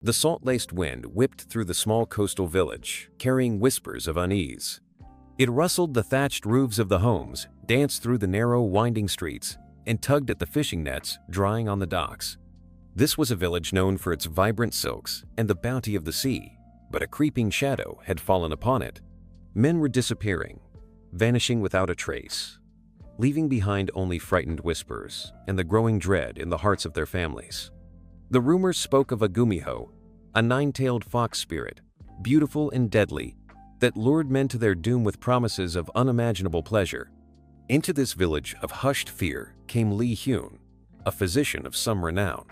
The salt-laced wind whipped through the small coastal village, carrying whispers of unease. It rustled the thatched roofs of the homes, danced through the narrow, winding streets, and tugged at the fishing nets drying on the docks. This was a village known for its vibrant silks and the bounty of the sea, but a creeping shadow had fallen upon it. Men were disappearing, vanishing without a trace, leaving behind only frightened whispers and the growing dread in the hearts of their families. The rumors spoke of a Gumiho, a nine-tailed fox spirit, beautiful and deadly, that lured men to their doom with promises of unimaginable pleasure. Into this village of hushed fear came Lee Hyun, a physician of some renown.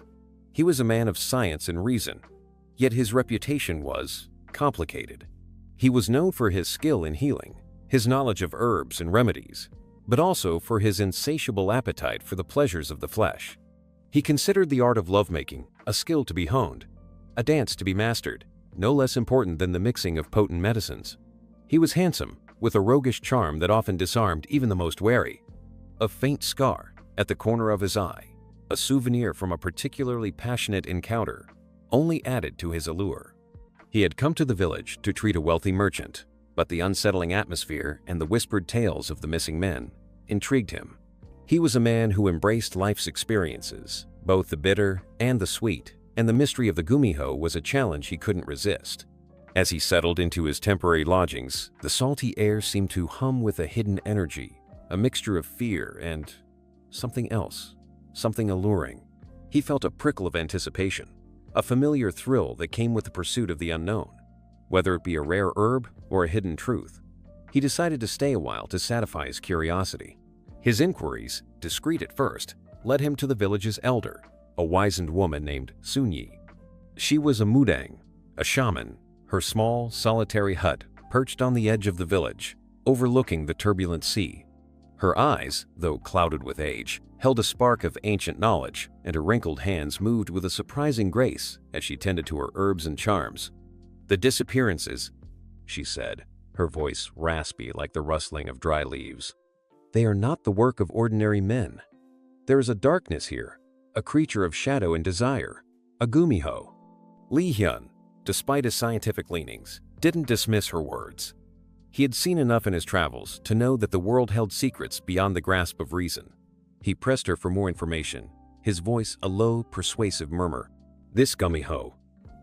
He was a man of science and reason, yet his reputation was complicated. He was known for his skill in healing, his knowledge of herbs and remedies, but also for his insatiable appetite for the pleasures of the flesh. He considered the art of lovemaking a skill to be honed, a dance to be mastered, no less important than the mixing of potent medicines. He was handsome, with a roguish charm that often disarmed even the most wary. A faint scar at the corner of his eye, a souvenir from a particularly passionate encounter, only added to his allure. He had come to the village to treat a wealthy merchant, but the unsettling atmosphere and the whispered tales of the missing men intrigued him. He was a man who embraced life's experiences, both the bitter and the sweet, and the mystery of the Gumiho was a challenge he couldn't resist. As he settled into his temporary lodgings, the salty air seemed to hum with a hidden energy, a mixture of fear and something else, something alluring. He felt a prickle of anticipation, a familiar thrill that came with the pursuit of the unknown. Whether it be a rare herb or a hidden truth, he decided to stay a while to satisfy his curiosity. His inquiries, discreet at first, led him to the village's elder, a wizened woman named Sunyi. She was a mudang, a shaman, her small, solitary hut perched on the edge of the village, overlooking the turbulent sea. Her eyes, though clouded with age, held a spark of ancient knowledge, and her wrinkled hands moved with a surprising grace as she tended to her herbs and charms. "The disappearances," she said, her voice raspy like the rustling of dry leaves. "They are not the work of ordinary men. There is a darkness here, a creature of shadow and desire, a Gumiho." Lee Hyun, despite his scientific leanings, didn't dismiss her words. He had seen enough in his travels to know that the world held secrets beyond the grasp of reason. He pressed her for more information, his voice a low, persuasive murmur. "This Gumiho,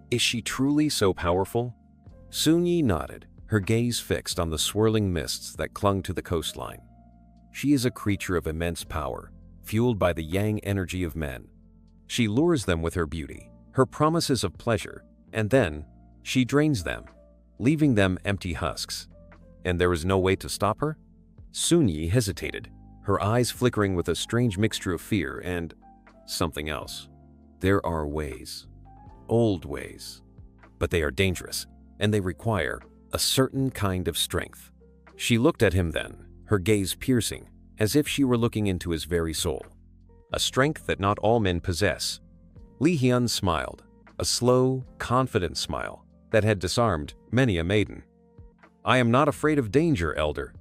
is she truly so powerful?" Sunyi nodded, her gaze fixed on the swirling mists that clung to the coastline. "She is a creature of immense power, fueled by the yang energy of men. She lures them with her beauty, her promises of pleasure, and then she drains them, leaving them empty husks. And there is no way to stop her?" Sunyi hesitated, her eyes flickering with a strange mixture of fear and something else. "There are ways, old ways, but they are dangerous, and they require a certain kind of strength." She looked at him then, her gaze piercing, as if she were looking into his very soul. "A strength that not all men possess." Lee Hyun smiled, a slow, confident smile that had disarmed many a maiden. "I am not afraid of danger, elder.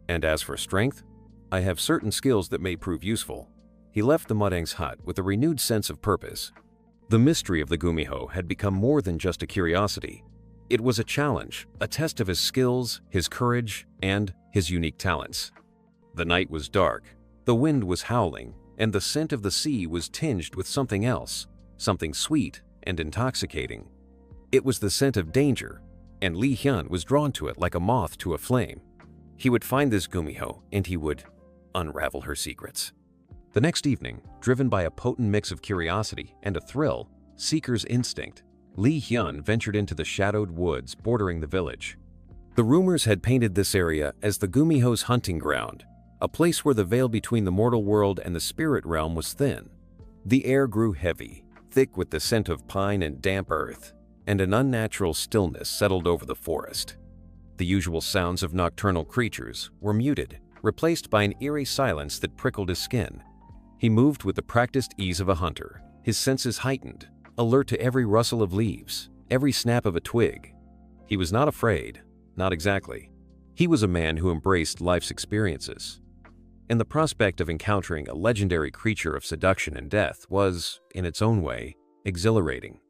And as for strength, I have certain skills that may prove useful." He left the Mudang's hut with a renewed sense of purpose. The mystery of the Gumiho had become more than just a curiosity. It was a challenge, a test of his skills, his courage, and his unique talents. The night was dark, the wind was howling, and the scent of the sea was tinged with something else, something sweet and intoxicating. It was the scent of danger, and Lee Hyun was drawn to it like a moth to a flame. He would find this Gumiho, and he would unravel her secrets. The next evening, driven by a potent mix of curiosity and a thrill, seeker's instinct, Lee Hyun ventured into the shadowed woods bordering the village. The rumors had painted this area as the Gumiho's hunting ground, a place where the veil between the mortal world and the spirit realm was thin. The air grew heavy, thick with the scent of pine and damp earth, and an unnatural stillness settled over the forest. The usual sounds of nocturnal creatures were muted, replaced by an eerie silence that prickled his skin. He moved with the practiced ease of a hunter, his senses heightened, alert to every rustle of leaves, every snap of a twig. He was not afraid, not exactly. He was a man who embraced life's experiences, and the prospect of encountering a legendary creature of seduction and death was, in its own way, exhilarating.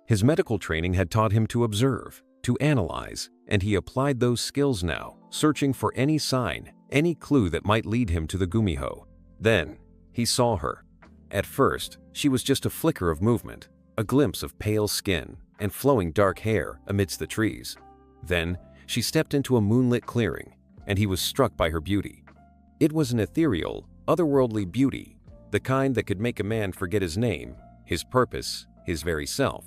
His medical training had taught him to observe, to analyze, and he applied those skills now, searching for any sign, any clue that might lead him to the Gumiho. Then, he saw her. At first, she was just a flicker of movement, a glimpse of pale skin and flowing dark hair amidst the trees. Then, she stepped into a moonlit clearing, and he was struck by her beauty. It was an ethereal, otherworldly beauty, the kind that could make a man forget his name, his purpose, his very self.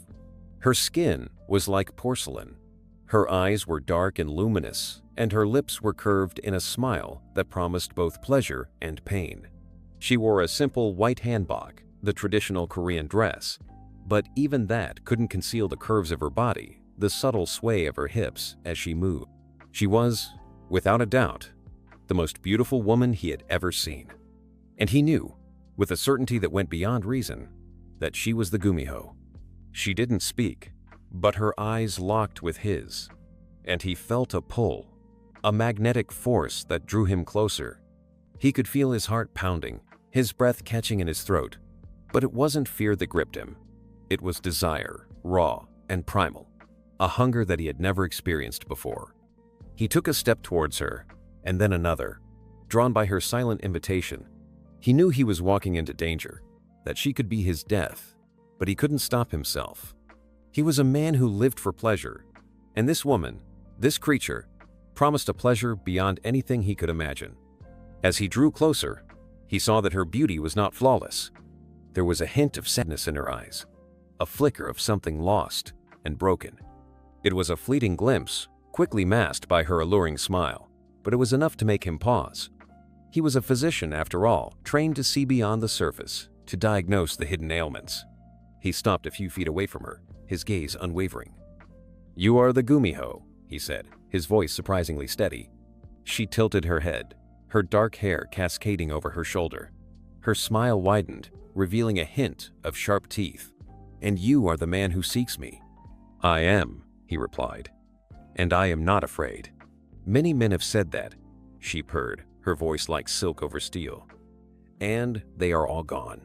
Her skin was like porcelain. Her eyes were dark and luminous, and her lips were curved in a smile that promised both pleasure and pain. She wore a simple white hanbok, the traditional Korean dress, but even that couldn't conceal the curves of her body, the subtle sway of her hips as she moved. She was, without a doubt, the most beautiful woman he had ever seen. And he knew, with a certainty that went beyond reason, that she was the Gumiho. She didn't speak, but her eyes locked with his, and he felt a pull, a magnetic force that drew him closer. He could feel his heart pounding, his breath catching in his throat, but it wasn't fear that gripped him. It was desire, raw and primal, a hunger that he had never experienced before. He took a step towards her, and then another, drawn by her silent invitation. He knew he was walking into danger, that she could be his death, but he couldn't stop himself. He was a man who lived for pleasure, and this woman, this creature, promised a pleasure beyond anything he could imagine. As he drew closer, he saw that her beauty was not flawless. There was a hint of sadness in her eyes, a flicker of something lost and broken. It was a fleeting glimpse, quickly masked by her alluring smile, but it was enough to make him pause. He was a physician, after all, trained to see beyond the surface, to diagnose the hidden ailments. He stopped a few feet away from her, his gaze unwavering. "You are the Gumiho," he said, his voice surprisingly steady. She tilted her head, her dark hair cascading over her shoulder. Her smile widened, revealing a hint of sharp teeth. "And you are the man who seeks me." "I am," he replied, "and I am not afraid." "Many men have said that," she purred, her voice like silk over steel. "And they are all gone."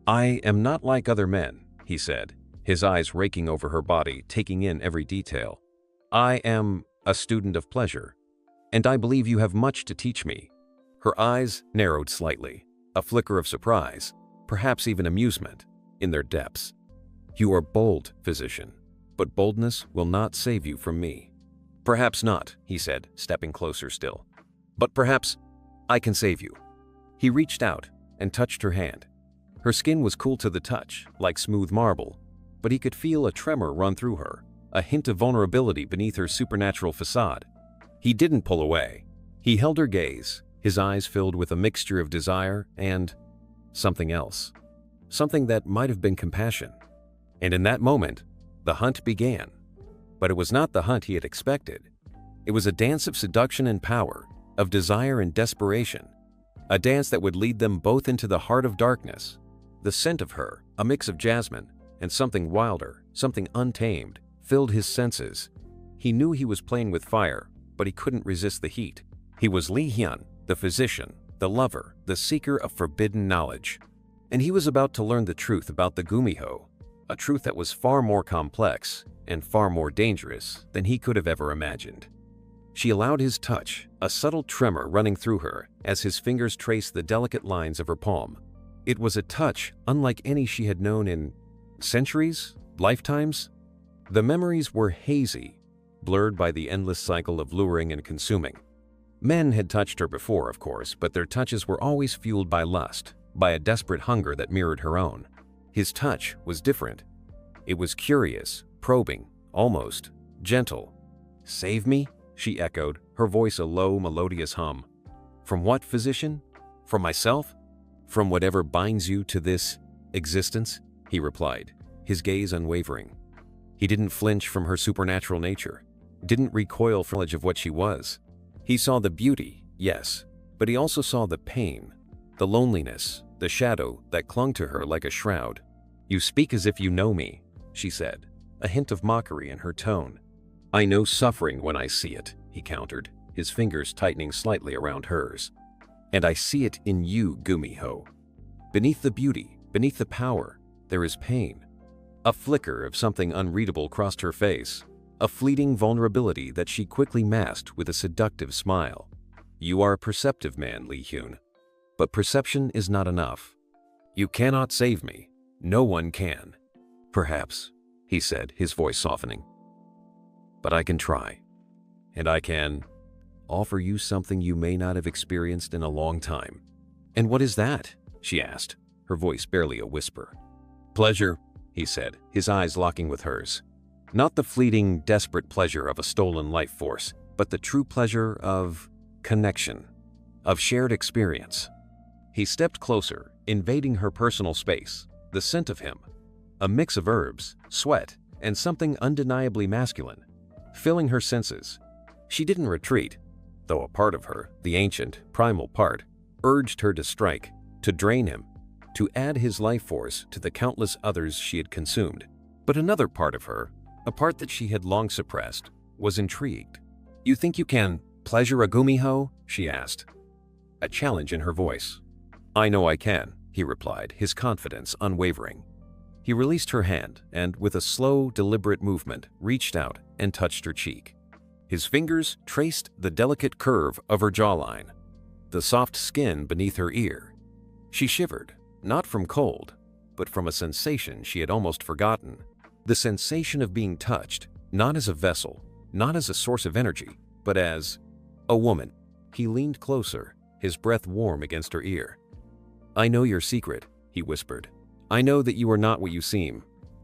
"I am not like other men," he said, his eyes raking over her body, taking in every detail. "I am a student of pleasure, and I believe you have much to teach me." Her eyes narrowed slightly, a flicker of surprise, perhaps even amusement, in their depths. "You are bold, physician, but boldness will not save you from me." "Perhaps not," he said, stepping closer still. "But perhaps I can save you." He reached out and touched her hand. Her skin was cool to the touch, like smooth marble, but he could feel a tremor run through her, a hint of vulnerability beneath her supernatural facade. He didn't pull away. He held her gaze, his eyes filled with a mixture of desire and something else, something that might have been compassion. And in that moment, the hunt began. But it was not the hunt he had expected. It was a dance of seduction and power, of desire and desperation, a dance that would lead them both into the heart of darkness. The scent of her, a mix of jasmine and something wilder, something untamed, filled his senses. He knew he was playing with fire, but he couldn't resist the heat. He was Lee Hyun, the physician, the lover, the seeker of forbidden knowledge. And he was about to learn the truth about the Gumiho, a truth that was far more complex and far more dangerous than he could have ever imagined. She allowed his touch, a subtle tremor running through her as his fingers traced the delicate lines of her palm. It was a touch unlike any she had known in centuries, lifetimes. The memories were hazy, blurred by the endless cycle of luring and consuming. Men had touched her before, of course, but their touches were always fueled by lust, by a desperate hunger that mirrored her own. His touch was different. It was curious, probing, almost gentle. "Save me?" she echoed, her voice a low, melodious hum. "From what, physician? From myself? From whatever binds you to this existence?" he replied, his gaze unwavering. He didn't flinch from her supernatural nature, didn't recoil from knowledge of what she was. He saw the beauty, yes, but he also saw the pain, the loneliness, the shadow that clung to her like a shroud. "You speak as if you know me," she said, a hint of mockery in her tone. "I know suffering when I see it," he countered, his fingers tightening slightly around hers. "And I see it in you, Gumiho. Beneath the beauty, beneath the power, there is pain. A flicker of something unreadable crossed her face, a fleeting vulnerability that she quickly masked with a seductive smile. You are a perceptive man, Lee Hyun. But perception is not enough. You cannot save me. No one can. Perhaps, he said, his voice softening. But I can try. And I can offer you something you may not have experienced in a long time. And what is that? She asked, her voice barely a whisper. Pleasure, he said, his eyes locking with hers. Not the fleeting, desperate pleasure of a stolen life force, but the true pleasure of connection, of shared experience. He stepped closer, invading her personal space, the scent of him, a mix of herbs, sweat, and something undeniably masculine, filling her senses. She didn't retreat, though a part of her, the ancient, primal part, urged her to strike, to drain him, to add his life force to the countless others she had consumed. But another part of her, a part that she had long suppressed, was intrigued. You think you can pleasure a Gumiho? She asked, a challenge in her voice. I know I can, he replied, his confidence unwavering. He released her hand and, with a slow, deliberate movement, reached out and touched her cheek. His fingers traced the delicate curve of her jawline, the soft skin beneath her ear. She shivered, not from cold, but from a sensation she had almost forgotten. The sensation of being touched, not as a vessel, not as a source of energy, but as a woman. He leaned closer, his breath warm against her ear. I know your secret, he whispered. I know that you are not what you seem.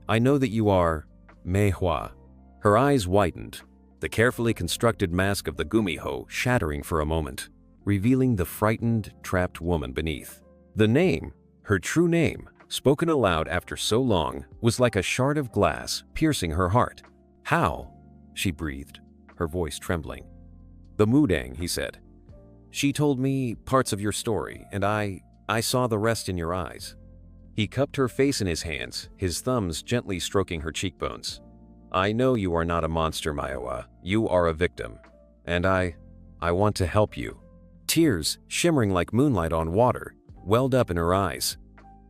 I know that you are Meihua. Her eyes widened, the carefully constructed mask of the Gumiho shattering for a moment, revealing the frightened, trapped woman beneath. The name, her true name, spoken aloud after so long, was like a shard of glass piercing her heart. How? She breathed, her voice trembling. The Mudang, he said. She told me parts of your story, and I saw the rest in your eyes. He cupped her face in his hands, his thumbs gently stroking her cheekbones. I know you are not a monster, Meihua. You are a victim. And I want to help you. Tears, shimmering like moonlight on water, welled up in her eyes.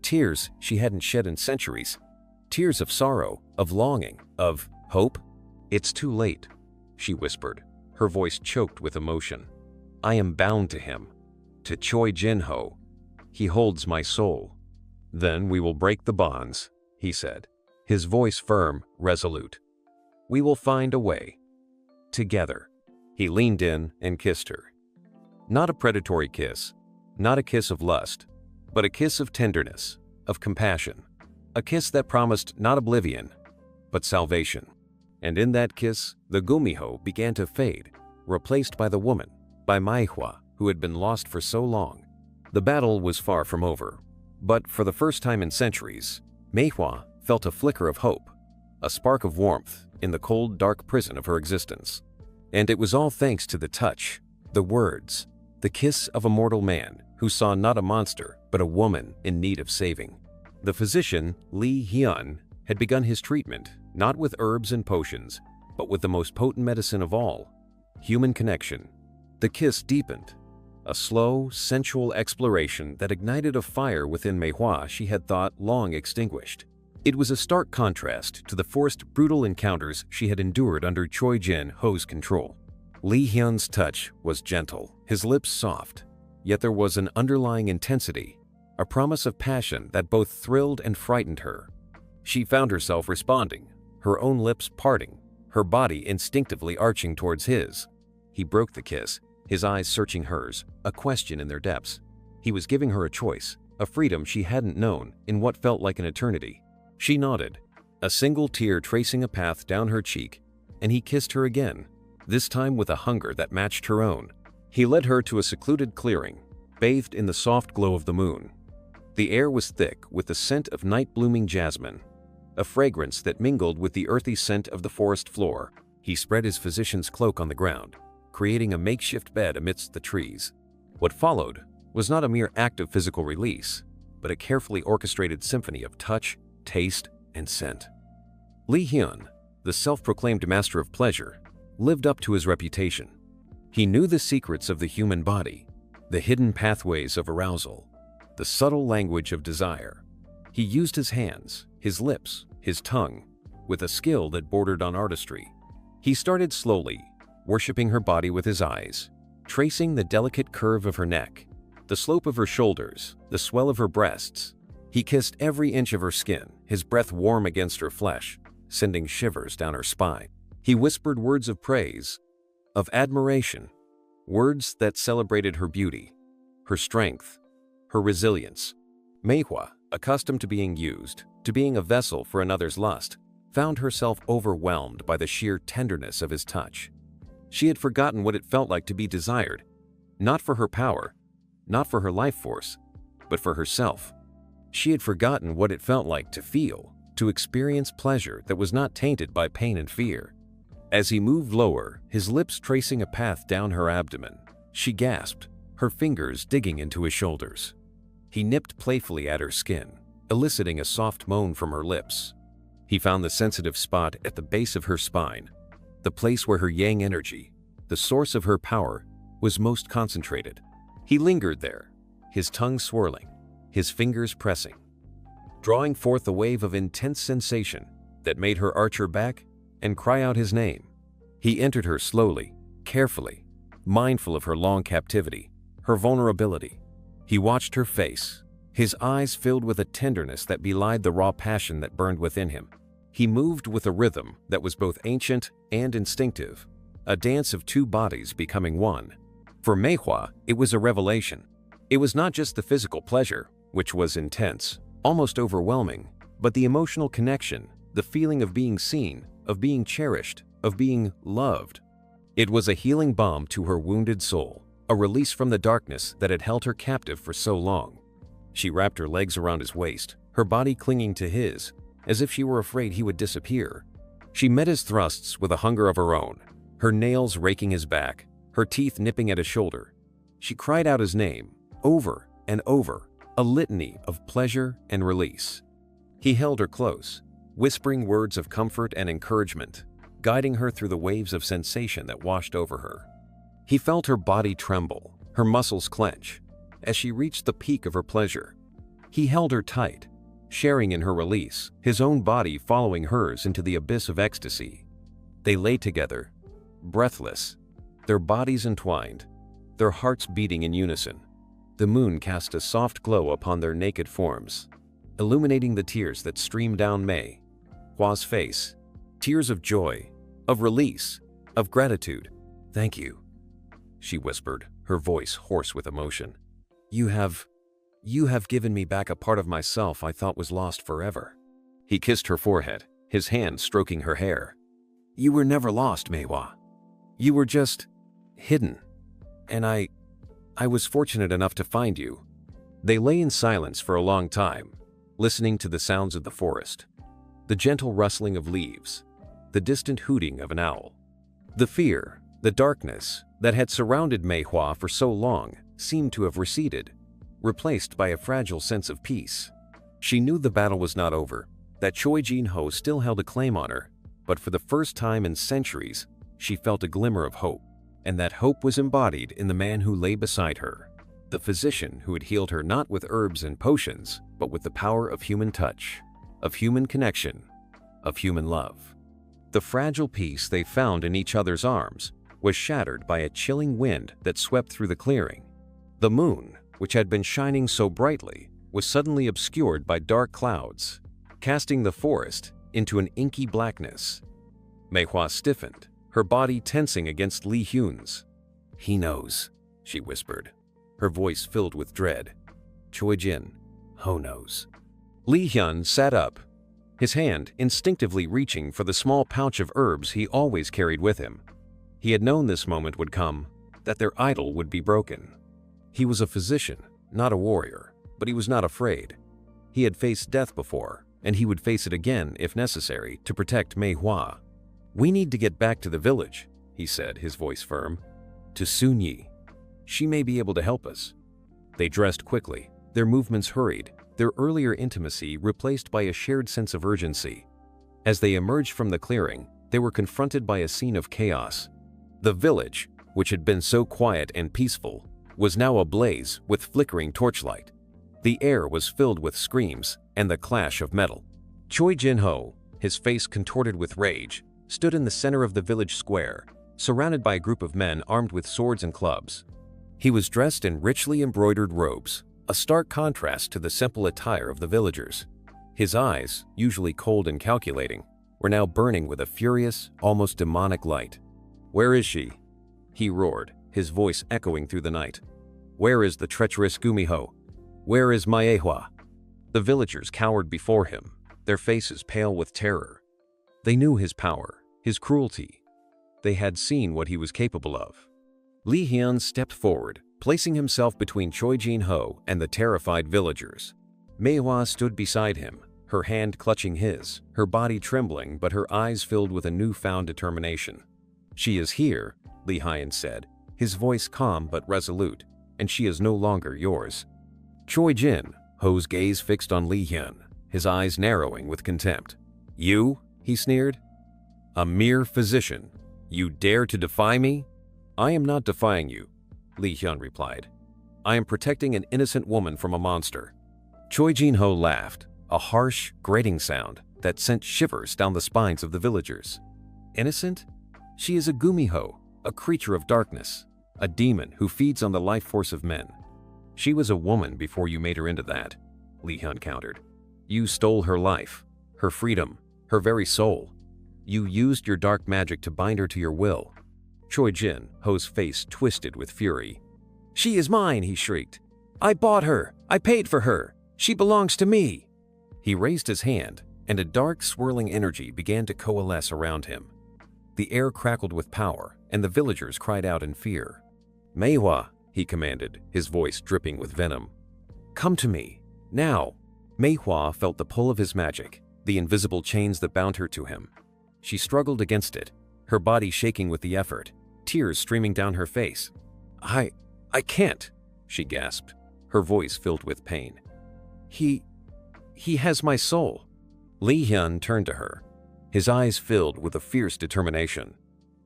Tears she hadn't shed in centuries. Tears of sorrow, of longing, of hope. It's too late, she whispered, her voice choked with emotion. I am bound to him, to Choi Jin-ho. He holds my soul. Then we will break the bonds, he said, his voice firm, resolute. We will find a way. Together. He leaned in and kissed her. Not a predatory kiss, not a kiss of lust, but a kiss of tenderness, of compassion. A kiss that promised not oblivion, but salvation. And in that kiss, the Gumiho began to fade, replaced by the woman, by Meihua, who had been lost for so long. The battle was far from over, but for the first time in centuries, Meihua felt a flicker of hope, a spark of warmth in the cold, dark prison of her existence. And it was all thanks to the touch, the words, the kiss of a mortal man who saw not a monster, but a woman in need of saving. The physician, Lee Hyun, had begun his treatment, not with herbs and potions, but with the most potent medicine of all, human connection. The kiss deepened, a slow, sensual exploration that ignited a fire within Meihua she had thought long extinguished. It was a stark contrast to the forced, brutal encounters she had endured under Choi Jin-ho's control. Lee Hyun's touch was gentle, his lips soft, yet there was an underlying intensity, a promise of passion that both thrilled and frightened her. She found herself responding, her own lips parting, her body instinctively arching towards his. He broke the kiss, his eyes searching hers, a question in their depths. He was giving her a choice, a freedom she hadn't known in what felt like an eternity. She nodded, a single tear tracing a path down her cheek, and he kissed her again, this time with a hunger that matched her own. He led her to a secluded clearing, bathed in the soft glow of the moon. The air was thick with the scent of night-blooming jasmine, a fragrance that mingled with the earthy scent of the forest floor. He spread his physician's cloak on the ground, creating a makeshift bed amidst the trees. What followed was not a mere act of physical release, but a carefully orchestrated symphony of touch, taste, and scent. Lee Hyun, the self-proclaimed master of pleasure, lived up to his reputation. He knew the secrets of the human body, the hidden pathways of arousal, the subtle language of desire. He used his hands, his lips, his tongue, with a skill that bordered on artistry. He started slowly, worshipping her body with his eyes, tracing the delicate curve of her neck, the slope of her shoulders, the swell of her breasts. He kissed every inch of her skin, his breath warm against her flesh, sending shivers down her spine. He whispered words of praise, of admiration, words that celebrated her beauty, her strength, her resilience. Meihua, accustomed to being used, to being a vessel for another's lust, found herself overwhelmed by the sheer tenderness of his touch. She had forgotten what it felt like to be desired, not for her power, not for her life force, but for herself. She had forgotten what it felt like to feel, to experience pleasure that was not tainted by pain and fear. As he moved lower, his lips tracing a path down her abdomen, she gasped, her fingers digging into his shoulders. He nipped playfully at her skin, eliciting a soft moan from her lips. He found the sensitive spot at the base of her spine, the place where her yang energy, the source of her power, was most concentrated. He lingered there, his tongue swirling, his fingers pressing, drawing forth a wave of intense sensation that made her arch her back and cry out his name. He entered her slowly, carefully, mindful of her long captivity, her vulnerability. He watched her face, his eyes filled with a tenderness that belied the raw passion that burned within him. He moved with a rhythm that was both ancient and instinctive, a dance of two bodies becoming one. For Meihua, it was a revelation. It was not just the physical pleasure, which was intense, almost overwhelming, but the emotional connection, the feeling of being seen, of being cherished, of being loved. It was a healing balm to her wounded soul, a release from the darkness that had held her captive for so long. She wrapped her legs around his waist, her body clinging to his, as if she were afraid he would disappear. She met his thrusts with a hunger of her own, her nails raking his back, her teeth nipping at his shoulder. She cried out his name, over and over, a litany of pleasure and release. He held her close, whispering words of comfort and encouragement, guiding her through the waves of sensation that washed over her. He felt her body tremble, her muscles clench, as she reached the peak of her pleasure. He held her tight, sharing in her release, his own body following hers into the abyss of ecstasy. They lay together, breathless, their bodies entwined, their hearts beating in unison. The moon cast a soft glow upon their naked forms, illuminating the tears that streamed down Meihua's face, tears of joy, of release, of gratitude. "Thank you," she whispered, her voice hoarse with emotion. You have given me back a part of myself I thought was lost forever." He kissed her forehead, his hand stroking her hair. "You were never lost, Meihua. You were just hidden. And I was fortunate enough to find you." They lay in silence for a long time, listening to the sounds of the forest, the gentle rustling of leaves, the distant hooting of an owl. The fear, the darkness that had surrounded Meihua for so long seemed to have receded, replaced by a fragile sense of peace. She knew the battle was not over, that Choi Jin-ho still held a claim on her, but for the first time in centuries, she felt a glimmer of hope, and that hope was embodied in the man who lay beside her, the physician who had healed her not with herbs and potions, but with the power of human touch, of human connection, of human love. The fragile peace they found in each other's arms was shattered by a chilling wind that swept through the clearing. The moon, which had been shining so brightly, was suddenly obscured by dark clouds, casting the forest into an inky blackness. Meihua stiffened, her body tensing against Li Hyun's. "He knows," she whispered, her voice filled with dread. "Choi Jin-ho knows." Li Hyun sat up, his hand instinctively reaching for the small pouch of herbs he always carried with him. He had known this moment would come, that their idol would be broken. He was a physician, not a warrior, but he was not afraid. He had faced death before, and he would face it again if necessary to protect Meihua. "We need to get back to the village," he said, his voice firm. "To Sunyi. She may be able to help us." They dressed quickly, their movements hurried, their earlier intimacy replaced by a shared sense of urgency. As they emerged from the clearing, they were confronted by a scene of chaos. The village, which had been so quiet and peaceful, was now ablaze with flickering torchlight. The air was filled with screams and the clash of metal. Choi Jin-ho, his face contorted with rage, stood in the center of the village square, surrounded by a group of men armed with swords and clubs. He was dressed in richly embroidered robes, a stark contrast to the simple attire of the villagers. His eyes, usually cold and calculating, were now burning with a furious, almost demonic light. "Where is she?" he roared, his voice echoing through the night. "Where is the treacherous Gumiho? Where is Maehwa?" The villagers cowered before him, their faces pale with terror. They knew his power, his cruelty. They had seen what he was capable of. Lee Hyun stepped forward, placing himself between Choi Jin-ho and the terrified villagers. Maehwa stood beside him, her hand clutching his, her body trembling but her eyes filled with a newfound determination. "She is here," Lee Hyun said, his voice calm but resolute, "and she is no longer yours." Choi Jin-ho's gaze fixed on Lee Hyun, his eyes narrowing with contempt. "You?" he sneered. "A mere physician. You dare to defy me?" "I am not defying you," Lee Hyun replied. "I am protecting an innocent woman from a monster." Choi Jin-ho laughed, a harsh, grating sound that sent shivers down the spines of the villagers. "Innocent? She is a Gumiho, a creature of darkness, a demon who feeds on the life force of men. She was a woman before you made her into that," Lee Hyun countered. "You stole her life, her freedom, her very soul. You used your dark magic to bind her to your will." Choi Jin-ho's face twisted with fury. "She is mine," he shrieked. "I bought her. I paid for her. She belongs to me." He raised his hand, and a dark, swirling energy began to coalesce around him. The air crackled with power, and the villagers cried out in fear. "Maehwa," he commanded, his voice dripping with venom. "Come to me, now." Maehwa felt the pull of his magic, the invisible chains that bound her to him. She struggled against it, her body shaking with the effort, tears streaming down her face. I can't," she gasped, her voice filled with pain. He has my soul." Lee Hyun turned to her, his eyes filled with a fierce determination.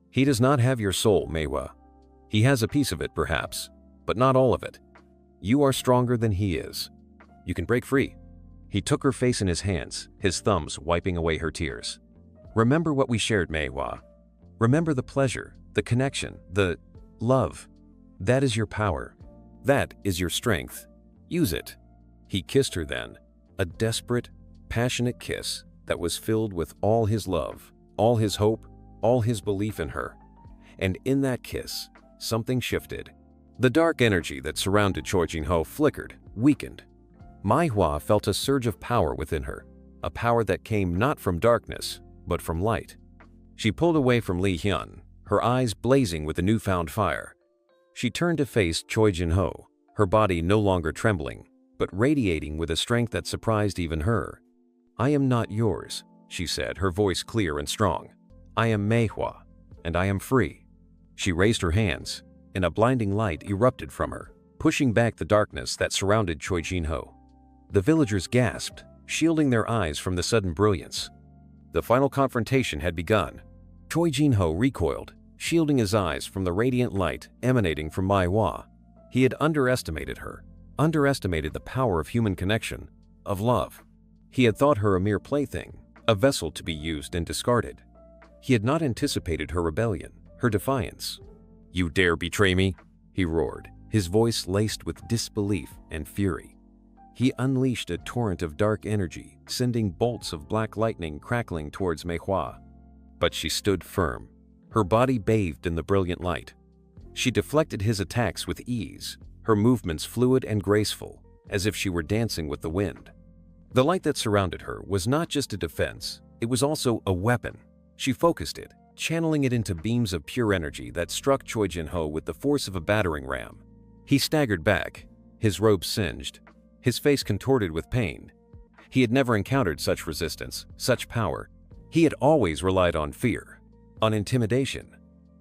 "He does not have your soul, Maehwa. He has a piece of it, perhaps, but not all of it. You are stronger than he is. You can break free." He took her face in his hands, his thumbs wiping away her tears. "Remember what we shared, Maehwa. Remember the pleasure, the connection, the love. That is your power. That is your strength. Use it." He kissed her then, a desperate, passionate kiss that was filled with all his love, all his hope, all his belief in her. And in that kiss, something shifted. The dark energy that surrounded Choi Jin-ho flickered, weakened. Maehwa felt a surge of power within her, a power that came not from darkness, but from light. She pulled away from Lee Hyun, her eyes blazing with a newfound fire. She turned to face Choi Jin-ho, her body no longer trembling, but radiating with a strength that surprised even her. "I am not yours," she said, her voice clear and strong. "I am Maehwa, and I am free." She raised her hands, and a blinding light erupted from her, pushing back the darkness that surrounded Choi Jin-ho. The villagers gasped, shielding their eyes from the sudden brilliance. The final confrontation had begun. Choi Jin-ho recoiled, shielding his eyes from the radiant light emanating from Maehwa. He had underestimated her, underestimated the power of human connection, of love. He had thought her a mere plaything, a vessel to be used and discarded. He had not anticipated her rebellion, her defiance. "You dare betray me?" he roared, his voice laced with disbelief and fury. He unleashed a torrent of dark energy, sending bolts of black lightning crackling towards Maehwa. But she stood firm, her body bathed in the brilliant light. She deflected his attacks with ease, her movements fluid and graceful, as if she were dancing with the wind. The light that surrounded her was not just a defense, it was also a weapon. She focused it, channeling it into beams of pure energy that struck Choi Jin-ho with the force of a battering ram. He staggered back, his robe singed, his face contorted with pain. He had never encountered such resistance, such power. He had always relied on fear, on intimidation,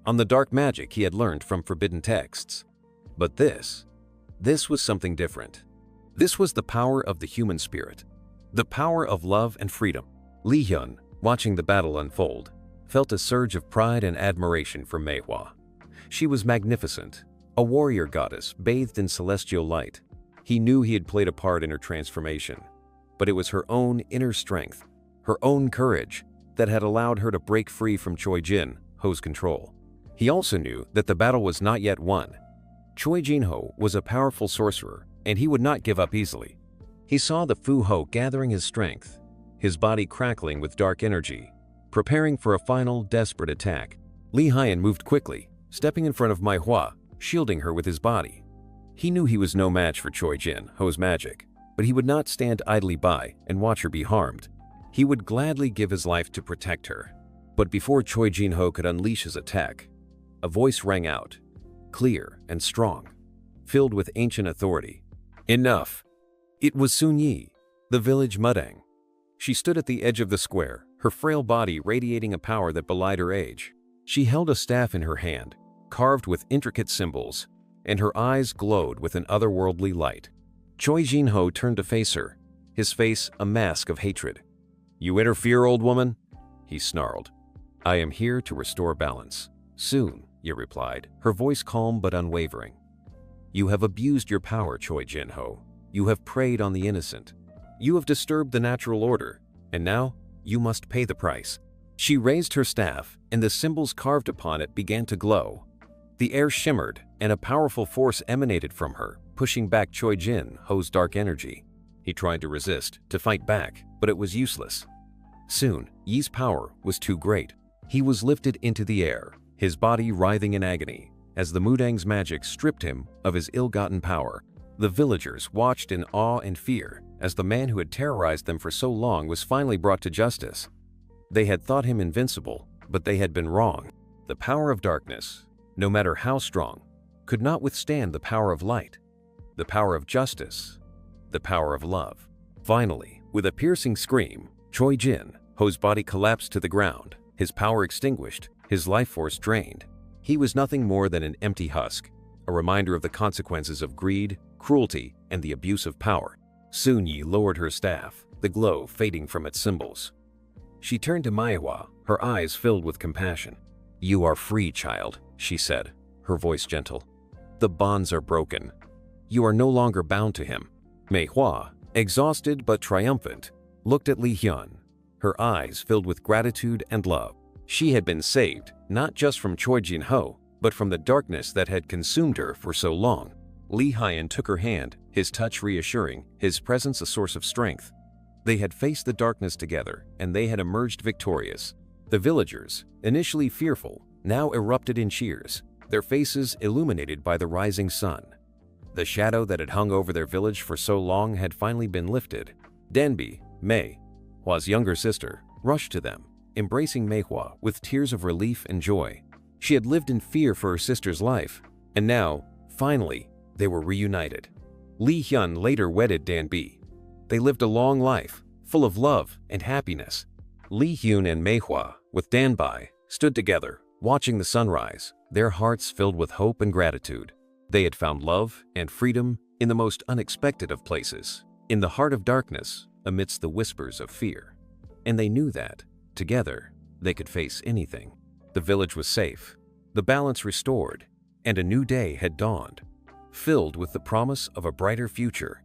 on the dark magic he had learned from forbidden texts. But this was something different. This was the power of the human spirit, the power of love and freedom. Lee Hyun, watching the battle unfold, felt a surge of pride and admiration for Maehwa. She was magnificent, a warrior goddess bathed in celestial light. He knew he had played a part in her transformation, but it was her own inner strength, her own courage, that had allowed her to break free from Choi Jin-ho's control. He also knew that the battle was not yet won. Choi Jin-ho was a powerful sorcerer, and he would not give up easily. He saw the Fu Ho gathering his strength, his body crackling with dark energy, preparing for a final desperate attack. Li Hyan moved quickly, stepping in front of Mai Hua, shielding her with his body. He knew he was no match for Choi Jin-ho's magic, but he would not stand idly by and watch her be harmed. He would gladly give his life to protect her. But before Choi Jin-ho could unleash his attack, a voice rang out, clear and strong, filled with ancient authority. Enough! It was Sun Yi, the village Mudang. She stood at the edge of the square, her frail body radiating a power that belied her age. She held a staff in her hand, carved with intricate symbols, and her eyes glowed with an otherworldly light. Choi Jin-ho turned to face her, his face a mask of hatred. "You interfere, old woman?" he snarled. "I am here to restore balance." "Soon," Yi replied, her voice calm but unwavering. "You have abused your power, Choi Jin-ho. You have preyed on the innocent. You have disturbed the natural order, and now you must pay the price." She raised her staff, and the symbols carved upon it began to glow. The air shimmered, and a powerful force emanated from her, pushing back Choi Jin-ho's dark energy. He tried to resist, to fight back, but it was useless. Soon, Yi's power was too great. He was lifted into the air, his body writhing in agony, as the Mudang's magic stripped him of his ill-gotten power. The villagers watched in awe and fear as the man who had terrorized them for so long was finally brought to justice. They had thought him invincible, but they had been wrong. The power of darkness, no matter how strong, could not withstand the power of light, the power of justice, the power of love. Finally, with a piercing scream, Choi Jin-ho's body collapsed to the ground, his power extinguished, his life force drained. He was nothing more than an empty husk, a reminder of the consequences of greed, cruelty, and the abuse of power. Sun Yi lowered her staff, the glow fading from its symbols. She turned to Mai Hua, her eyes filled with compassion. "You are free, child," she said, her voice gentle. "The bonds are broken. You are no longer bound to him." Mai Hua, exhausted but triumphant, looked at Li Hyun, her eyes filled with gratitude and love. She had been saved, not just from Choi Jin-ho, but from the darkness that had consumed her for so long. Li Hyan took her hand, his touch reassuring, his presence a source of strength. They had faced the darkness together, and they had emerged victorious. The villagers, initially fearful, now erupted in cheers, their faces illuminated by the rising sun. The shadow that had hung over their village for so long had finally been lifted. Danbi, Mai Hua's younger sister, rushed to them, embracing Mai Hua with tears of relief and joy. She had lived in fear for her sister's life, and now, finally, they were reunited. Li Hyun later wedded Danbi. They lived a long life, full of love and happiness. Li Hyun and Mai Hua, with Danbi, stood together, watching the sunrise, their hearts filled with hope and gratitude. They had found love and freedom in the most unexpected of places, in the heart of darkness, amidst the whispers of fear. And they knew that, together, they could face anything. The village was safe, the balance restored, and a new day had dawned, filled with the promise of a brighter future.